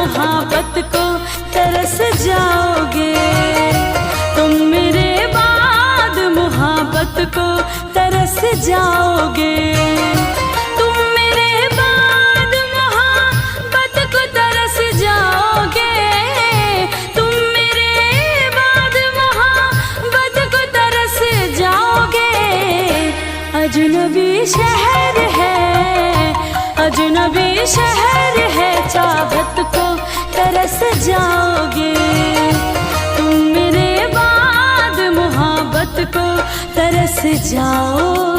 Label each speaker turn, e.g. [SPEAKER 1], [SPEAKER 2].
[SPEAKER 1] मोहब्बत को तरस जाओगे। तुम मेरे बाद मोहब्बत को तरस जाओगे। तुम मेरे बाद मोहब्बत को तरस जाओगे। तुम मेरे बाद मोहब्बत को तरस जाओगे। अजनबी शहर है, अजनबी शहर है, चाहत को तरस जाओगे। तुम मेरे बाद मोहब्बत को तरस जाओ।